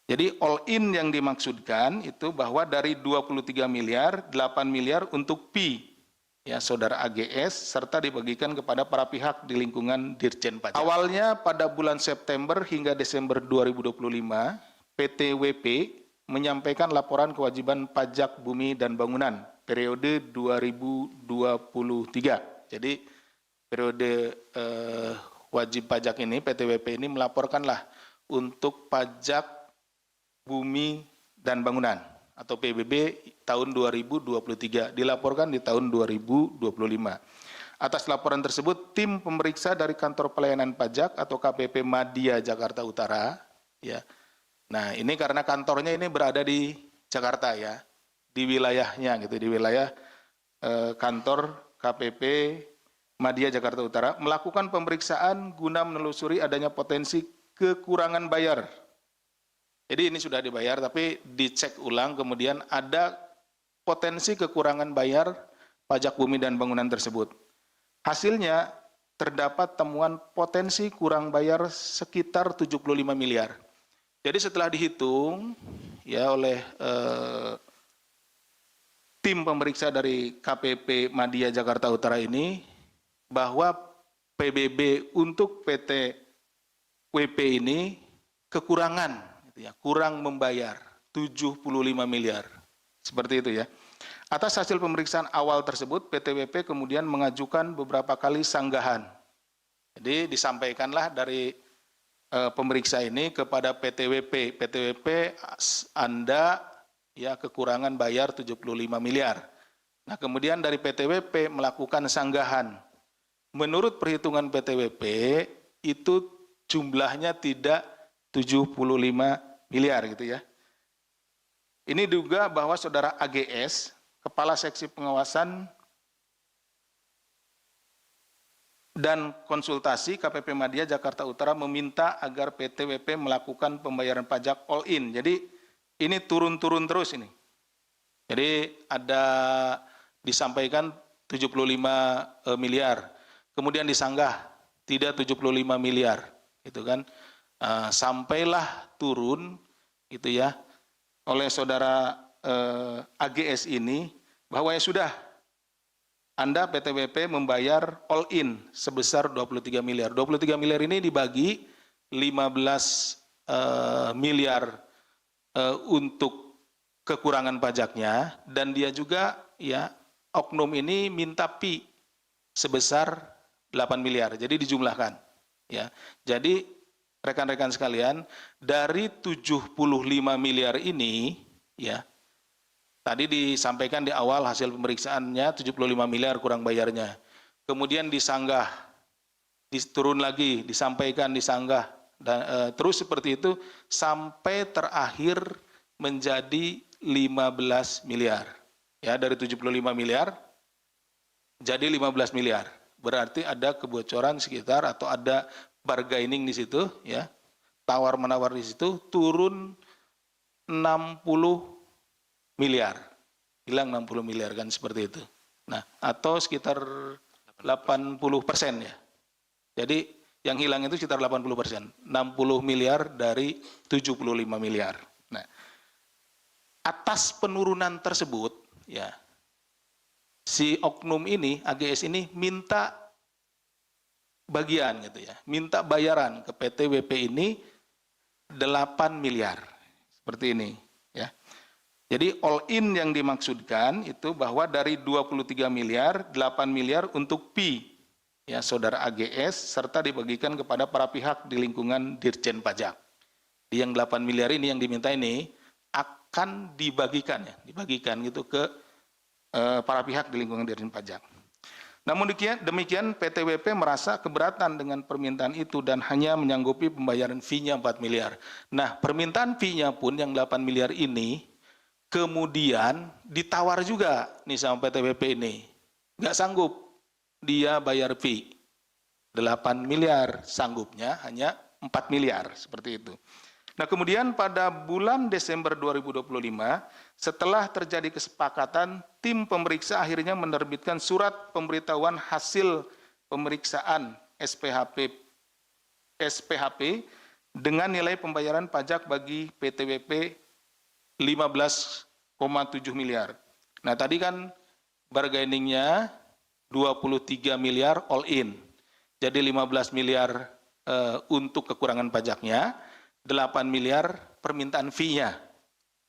Jadi all in yang dimaksudkan itu bahwa dari 23 miliar, 8 miliar untuk Pi, ya saudara AGS, serta dibagikan kepada para pihak di lingkungan Dirjen Pajak. Awalnya pada bulan September hingga Desember 2025, PT WP menyampaikan laporan kewajiban pajak bumi dan bangunan periode 2023. Jadi periode wajib pajak ini, PT WP ini melaporkanlah untuk pajak bumi dan bangunan atau PBB tahun 2023, dilaporkan di tahun 2025. Atas laporan tersebut, tim pemeriksa dari Kantor Pelayanan Pajak atau KPP Madya Jakarta Utara, ya. Nah, ini karena kantornya ini berada di Jakarta ya, di wilayahnya gitu, di wilayah kantor KPP Madya Jakarta Utara melakukan pemeriksaan guna menelusuri adanya potensi kekurangan bayar. Jadi ini sudah dibayar tapi dicek ulang, kemudian ada potensi kekurangan bayar pajak bumi dan bangunan tersebut. Hasilnya terdapat temuan potensi kurang bayar sekitar 75 miliar. Jadi setelah dihitung ya oleh tim pemeriksa dari KPP Madya Jakarta Utara ini, bahwa PBB untuk PT WP ini kekurangan, ya, kurang membayar 75 miliar, seperti itu ya. Atas hasil pemeriksaan awal tersebut, PT WP kemudian mengajukan beberapa kali sanggahan. Jadi disampaikanlah dari pemeriksa ini kepada PT WP, Anda ya kekurangan bayar 75 miliar. Nah kemudian dari PT WP melakukan sanggahan. Menurut perhitungan PT WP itu jumlahnya tidak 75 miliar gitu ya. Ini juga bahwa saudara AGS, Kepala Seksi Pengawasan dan Konsultasi KPP Madya Jakarta Utara meminta agar PT WP melakukan pembayaran pajak all in. Jadi ini turun-turun terus ini. Jadi ada disampaikan 75 miliar, kemudian disanggah tidak 75 miliar, gitu kan. Sampailah turun gitu ya oleh saudara AGS ini bahwa ya sudah, Anda PT WP membayar all in sebesar 23 miliar. 23 miliar ini dibagi 15 miliar untuk kekurangan pajaknya, dan dia juga ya oknum ini minta Pi sebesar 8 miliar. Jadi dijumlahkan ya. Jadi rekan-rekan sekalian, dari 75 miliar ini, ya, tadi disampaikan di awal hasil pemeriksaannya 75 miliar kurang bayarnya. Kemudian disanggah, turun lagi, disampaikan, disanggah, dan terus seperti itu sampai terakhir menjadi 15 miliar. Ya, dari 75 miliar jadi 15 miliar. Berarti ada kebocoran sekitar atau ada bargaining di situ ya, tawar-menawar di situ, turun 60 miliar. Hilang 60 miliar kan, seperti itu. Nah, atau sekitar 80% ya. Jadi yang hilang itu sekitar 80%. 60 miliar dari 75 miliar. Nah, atas penurunan tersebut ya, si oknum ini, AGS ini minta bagian gitu ya, minta bayaran ke PT WP ini 8 miliar, seperti ini ya. Jadi all in yang dimaksudkan itu bahwa dari 23 miliar, 8 miliar untuk Pi, ya saudara AGS, serta dibagikan kepada para pihak di lingkungan Dirjen Pajak. Yang 8 miliar ini yang diminta ini akan dibagikan ya, dibagikan gitu ke para pihak di lingkungan Dirjen Pajak. Namun demikian PT WP merasa keberatan dengan permintaan itu dan hanya menyanggupi pembayaran fee-nya 4 miliar. Nah, permintaan fee-nya pun yang 8 miliar ini kemudian ditawar juga nih sama PT WP ini. Nggak sanggup dia bayar fee 8 miliar, sanggupnya hanya 4 miliar, seperti itu. Nah, kemudian pada bulan Desember 2025, setelah terjadi kesepakatan, tim pemeriksa akhirnya menerbitkan surat pemberitahuan hasil pemeriksaan SPHP dengan nilai pembayaran pajak bagi PTWP 15,7 miliar. Nah, tadi kan bargainingnya 23 miliar all in. Jadi 15 miliar untuk kekurangan pajaknya, 8 miliar permintaan fee-nya.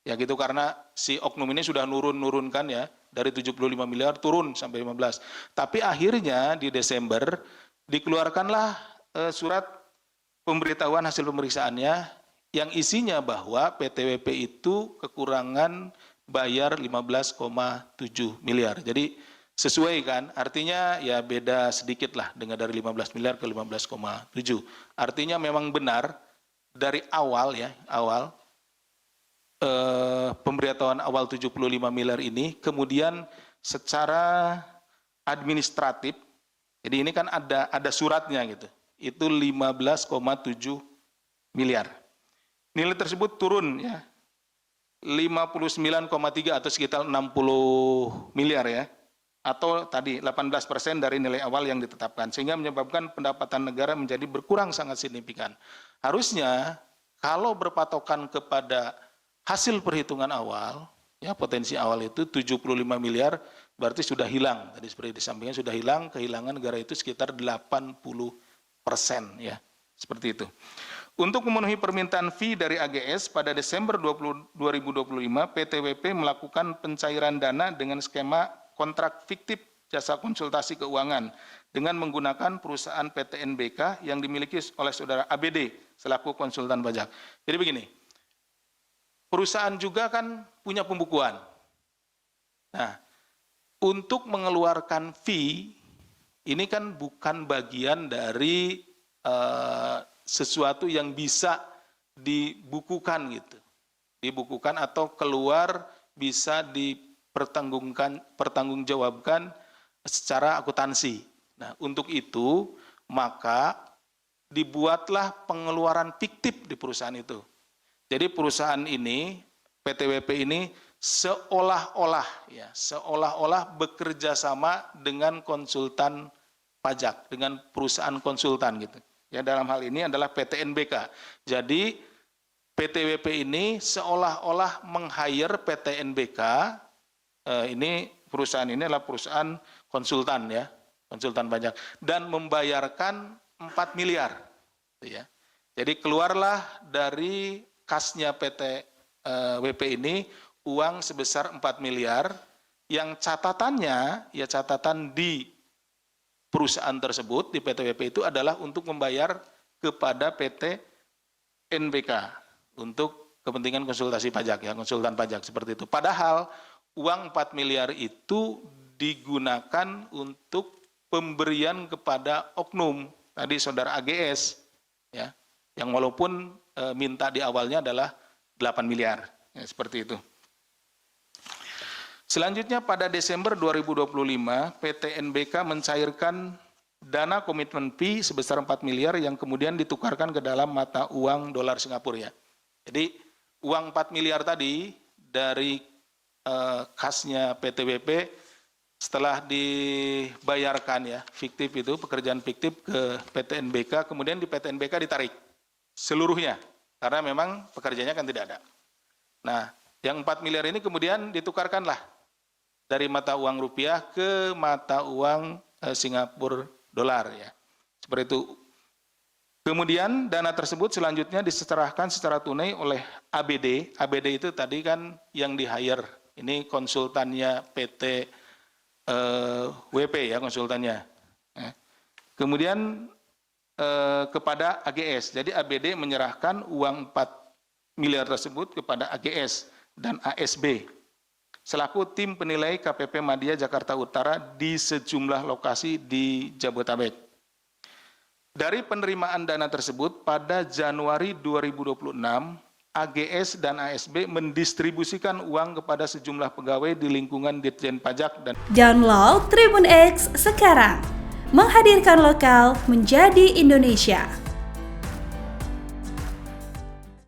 Ya gitu, karena si oknum ini sudah nurunkan ya, dari 75 miliar turun sampai 15. Tapi akhirnya di Desember dikeluarkanlah surat pemberitahuan hasil pemeriksaannya yang isinya bahwa PTWP itu kekurangan bayar 15,7 miliar. Jadi sesuai kan, artinya ya beda sedikit lah dengan dari 15 miliar ke 15,7. Artinya memang benar dari awal ya, pemberitahuan awal 75 miliar ini, kemudian secara administratif, jadi ini kan ada suratnya gitu, itu 15,7 miliar. Nilai tersebut turun ya, 59,3 atau sekitar 60 miliar ya, atau tadi 18% dari nilai awal yang ditetapkan, sehingga menyebabkan pendapatan negara menjadi berkurang sangat signifikan. Harusnya kalau berpatokan kepada hasil perhitungan awal, ya potensi awal itu 75 miliar, berarti sudah hilang. Tadi seperti disampaikan sudah hilang, kehilangan negara itu sekitar 80% ya, seperti itu. Untuk memenuhi permintaan fee dari AGS pada Desember 2025, PTWP melakukan pencairan dana dengan skema kontrak fiktif jasa konsultasi keuangan dengan menggunakan perusahaan PT NBK yang dimiliki oleh saudara ABD selaku konsultan pajak. Jadi begini, perusahaan juga kan punya pembukuan. Nah, untuk mengeluarkan fee, ini kan bukan bagian dari sesuatu yang bisa dibukukan gitu. Dibukukan atau keluar bisa dipertanggungjawabkan secara akuntansi. Nah, untuk itu maka dibuatlah pengeluaran fiktif di perusahaan itu. Jadi perusahaan ini, PTWP ini seolah-olah bekerja sama dengan konsultan pajak, dengan perusahaan konsultan gitu. Ya, dalam hal ini adalah PT NBK. Jadi PTWP ini seolah-olah meng-hire PT NBK, ini perusahaan ini adalah perusahaan konsultan ya, konsultan pajak, dan membayarkan 4 miliar. Ya. Jadi keluarlah dari kasnya PTWP ini uang sebesar 4 miliar, yang catatannya, ya catatan di perusahaan tersebut, di PTWP itu adalah untuk membayar kepada PT NBK untuk kepentingan konsultasi pajak, ya, konsultan pajak seperti itu. Padahal uang 4 miliar itu digunakan untuk pemberian kepada oknum, tadi saudara AGS, ya, yang walaupun minta di awalnya adalah 8 miliar, ya, seperti itu. Selanjutnya pada Desember 2025, PT NBK mencairkan dana komitmen fee sebesar 4 miliar yang kemudian ditukarkan ke dalam mata uang dolar Singapura ya. Jadi uang 4 miliar tadi dari kasnya PTWP setelah dibayarkan ya, fiktif itu, pekerjaan fiktif ke PT NBK, kemudian di PT NBK ditarik seluruhnya, karena memang pekerjaannya kan tidak ada. Nah, yang 4 miliar ini kemudian ditukarkanlah dari mata uang rupiah ke mata uang Singapura dolar ya. Seperti itu. Kemudian dana tersebut selanjutnya diserahkan secara tunai oleh ABD. ABD itu tadi kan yang di-hire. Ini konsultannya PT WP ya, konsultannya. Kemudian kepada AGS. Jadi ABD menyerahkan uang 4 miliar tersebut kepada AGS dan ASB selaku tim penilai KPP Madya Jakarta Utara di sejumlah lokasi di Jabodetabek. Dari penerimaan dana tersebut pada Januari 2026, AGS dan ASB mendistribusikan uang kepada sejumlah pegawai di lingkungan Ditjen Pajak dan Download Tribun X sekarang, menghadirkan lokal menjadi Indonesia.